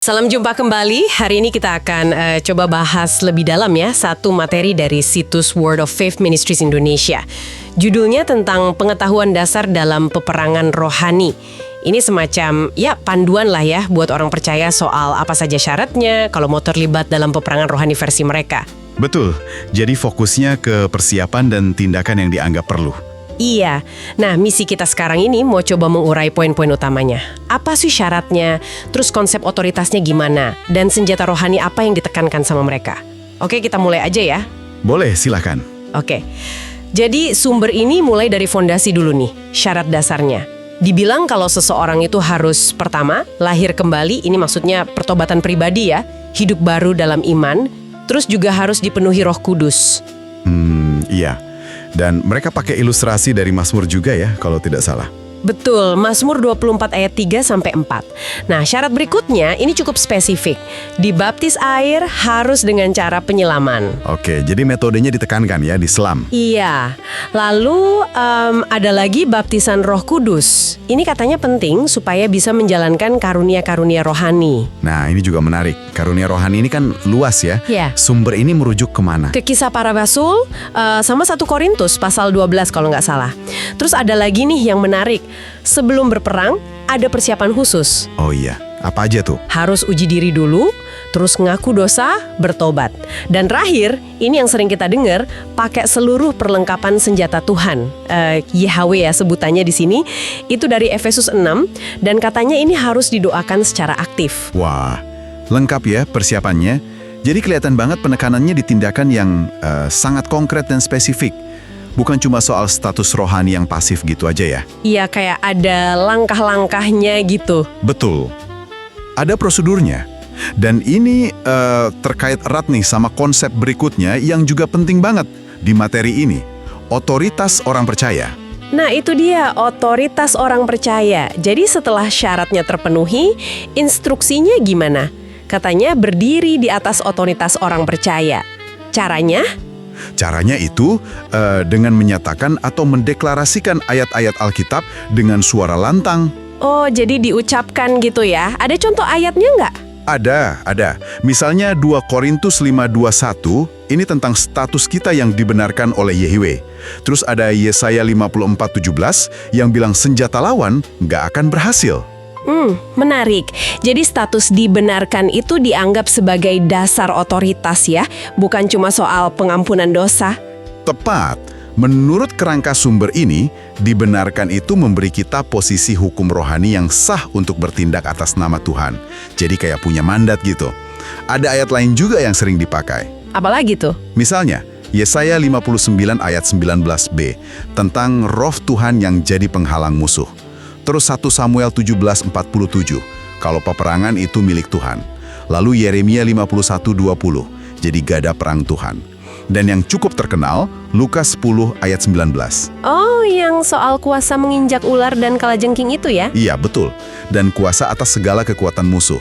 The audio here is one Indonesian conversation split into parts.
Salam jumpa kembali. Hari ini kita akan coba bahas lebih dalam ya satu materi dari situs Word of Faith Ministries Indonesia. Judulnya tentang pengetahuan dasar dalam peperangan rohani. Ini semacam ya panduan lah ya buat orang percaya soal apa saja syaratnya kalau mau terlibat dalam peperangan rohani versi mereka. Betul, jadi fokusnya ke persiapan dan tindakan yang dianggap perlu. Iya, nah misi kita sekarang ini mau coba mengurai poin-poin utamanya. Apa sih syaratnya, terus konsep otoritasnya gimana, dan senjata rohani apa yang ditekankan sama mereka. Oke, kita mulai aja ya. Boleh, silakan. Oke, jadi sumber ini mulai dari fondasi dulu nih, syarat dasarnya. Dibilang kalau seseorang itu harus pertama, lahir kembali, ini maksudnya pertobatan pribadi ya, hidup baru dalam iman, terus juga harus dipenuhi Roh Kudus. Iya. Dan mereka pakai ilustrasi dari Mazmur juga ya, kalau tidak salah. Betul, Mazmur 24 ayat 3-4. Nah, syarat berikutnya ini cukup spesifik. Dibaptis air harus dengan cara penyelaman. Oke, jadi metodenya ditekankan ya, diselam. Iya, lalu ada lagi baptisan Roh Kudus. Ini katanya penting supaya bisa menjalankan karunia-karunia rohani. Nah, ini juga menarik. Karunia rohani ini kan luas ya. Iya. Sumber ini merujuk kemana? Ke Kisah Para Rasul sama 1 Korintus pasal 12 kalau nggak salah. Terus ada lagi nih yang menarik. Sebelum berperang, ada persiapan khusus. Oh iya, apa aja tuh? Harus uji diri dulu, terus ngaku dosa, bertobat. Dan terakhir, ini yang sering kita dengar, pakai seluruh perlengkapan senjata Tuhan. YHW ya sebutannya di sini. Itu dari Efesus 6, dan katanya ini harus didoakan secara aktif. Wah, lengkap ya persiapannya. Jadi kelihatan banget penekanannya di tindakan yang sangat konkret dan spesifik. Bukan cuma soal status rohani yang pasif gitu aja ya. Iya, kayak ada langkah-langkahnya gitu. Betul. Ada prosedurnya. Dan ini terkait erat nih sama konsep berikutnya yang juga penting banget di materi ini. Otoritas orang percaya. Nah, itu dia, otoritas orang percaya. Jadi setelah syaratnya terpenuhi, instruksinya gimana? Katanya berdiri di atas otoritas orang percaya. Caranya? Caranya itu dengan menyatakan atau mendeklarasikan ayat-ayat Alkitab dengan suara lantang. Oh, jadi diucapkan gitu ya. Ada contoh ayatnya nggak? Ada. Misalnya 2 Korintus 5:21, ini tentang status kita yang dibenarkan oleh Yahweh. Terus ada Yesaya 54:17 yang bilang senjata lawan nggak akan berhasil. Menarik. Jadi status dibenarkan itu dianggap sebagai dasar otoritas ya, bukan cuma soal pengampunan dosa. Tepat. Menurut kerangka sumber ini, dibenarkan itu memberi kita posisi hukum rohani yang sah untuk bertindak atas nama Tuhan. Jadi kayak punya mandat gitu. Ada ayat lain juga yang sering dipakai. Apalagi tuh? Misalnya, Yesaya 59 ayat 19b, tentang roh Tuhan yang jadi penghalang musuh. Terus 1 Samuel 17:47, kalau peperangan itu milik Tuhan. Lalu Yeremia 51:20, jadi gada perang Tuhan. Dan yang cukup terkenal, Lukas 10 ayat 19. Oh, yang soal kuasa menginjak ular dan kalajengking itu ya? Iya, betul. Dan kuasa atas segala kekuatan musuh.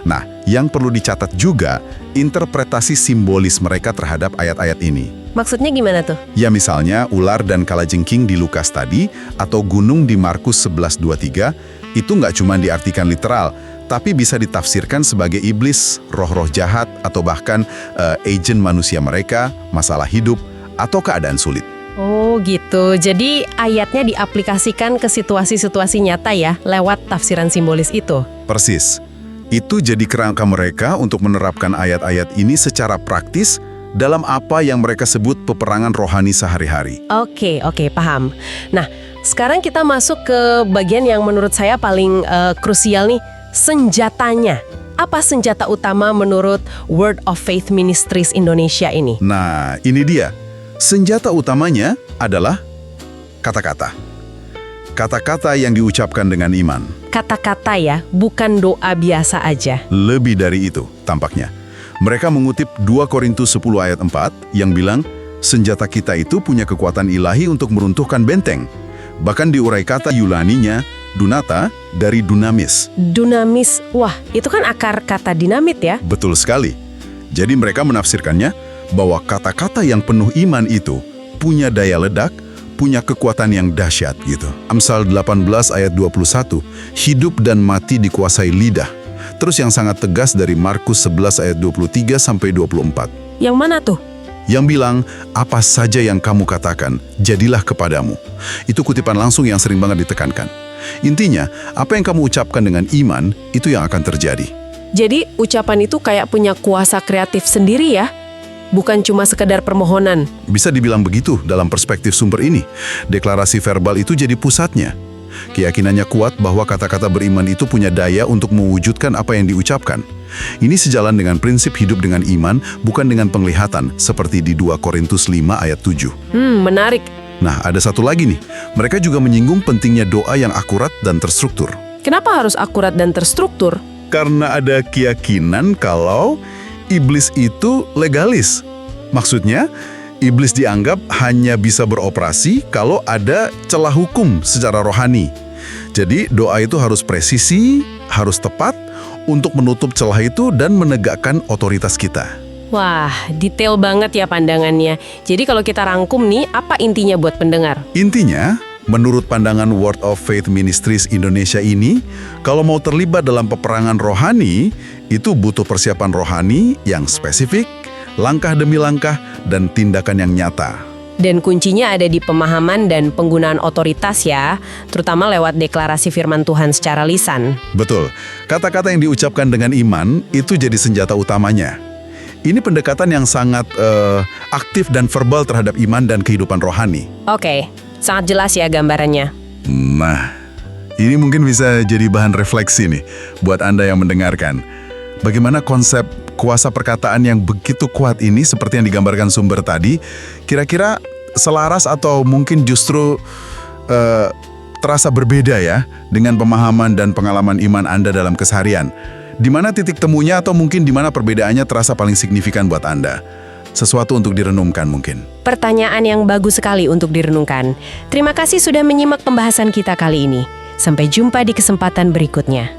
Nah, yang perlu dicatat juga, interpretasi simbolis mereka terhadap ayat-ayat ini. Maksudnya gimana tuh? Ya misalnya ular dan kalajengking di Lukas tadi, atau gunung di Markus 11:23, itu nggak cuma diartikan literal, tapi bisa ditafsirkan sebagai iblis, roh-roh jahat, atau bahkan agen manusia mereka, masalah hidup, atau keadaan sulit. Oh gitu, jadi ayatnya diaplikasikan ke situasi-situasi nyata ya, lewat tafsiran simbolis itu. Persis. Itu jadi kerangka mereka untuk menerapkan ayat-ayat ini secara praktis dalam apa yang mereka sebut peperangan rohani sehari-hari. Oke, paham. Nah, sekarang kita masuk ke bagian yang menurut saya paling krusial nih, senjatanya. Apa senjata utama menurut Word of Faith Ministries Indonesia ini? Nah, ini dia. Senjata utamanya adalah kata-kata. Kata-kata yang diucapkan dengan iman. Kata-kata ya, bukan doa biasa aja. Lebih dari itu, tampaknya. Mereka mengutip 2 Korintus 10 ayat 4 yang bilang, senjata kita itu punya kekuatan ilahi untuk meruntuhkan benteng. Bahkan diurai kata Yunaninya, dunata, dari dunamis. Dunamis, wah itu kan akar kata dinamit ya? Betul sekali. Jadi mereka menafsirkannya bahwa kata-kata yang penuh iman itu punya daya ledak, punya kekuatan yang dahsyat gitu. Amsal 18 ayat 21, hidup dan mati dikuasai lidah, Terus yang sangat tegas dari Markus 11 ayat 23 sampai 24. Yang mana tuh? Yang bilang, apa saja yang kamu katakan, jadilah kepadamu. Itu kutipan langsung yang sering banget ditekankan. Intinya, apa yang kamu ucapkan dengan iman, itu yang akan terjadi. Jadi ucapan itu kayak punya kuasa kreatif sendiri ya? Bukan cuma sekedar permohonan. Bisa dibilang begitu dalam perspektif sumber ini. Deklarasi verbal itu jadi pusatnya. Keyakinannya kuat bahwa kata-kata beriman itu punya daya untuk mewujudkan apa yang diucapkan. Ini sejalan dengan prinsip hidup dengan iman, bukan dengan penglihatan, seperti di 2 Korintus 5 ayat 7. Menarik. Nah, ada satu lagi nih. Mereka juga menyinggung pentingnya doa yang akurat dan terstruktur. Kenapa harus akurat dan terstruktur? Karena ada keyakinan kalau iblis itu legalis. Maksudnya, iblis dianggap hanya bisa beroperasi kalau ada celah hukum secara rohani. Jadi, doa itu harus presisi, harus tepat untuk menutup celah itu dan menegakkan otoritas kita. Wah, detail banget ya pandangannya. Jadi kalau kita rangkum nih, apa intinya buat pendengar? Intinya, menurut pandangan Word of Faith Ministries Indonesia ini, kalau mau terlibat dalam peperangan rohani, itu butuh persiapan rohani yang spesifik, langkah demi langkah, dan tindakan yang nyata. Dan kuncinya ada di pemahaman dan penggunaan otoritas ya, terutama lewat deklarasi firman Tuhan secara lisan. Betul, kata-kata yang diucapkan dengan iman itu jadi senjata utamanya. Ini pendekatan yang sangat aktif dan verbal terhadap iman dan kehidupan rohani. Oke, sangat jelas ya gambarannya. Nah, ini mungkin bisa jadi bahan refleksi nih buat Anda yang mendengarkan. Bagaimana konsep kuasa perkataan yang begitu kuat ini seperti yang digambarkan sumber tadi, kira-kira selaras atau mungkin justru terasa berbeda ya dengan pemahaman dan pengalaman iman Anda dalam keseharian. Di mana titik temunya atau mungkin di mana perbedaannya terasa paling signifikan buat Anda? Sesuatu untuk direnungkan mungkin. Pertanyaan yang bagus sekali untuk direnungkan. Terima kasih sudah menyimak pembahasan kita kali ini. Sampai jumpa di kesempatan berikutnya.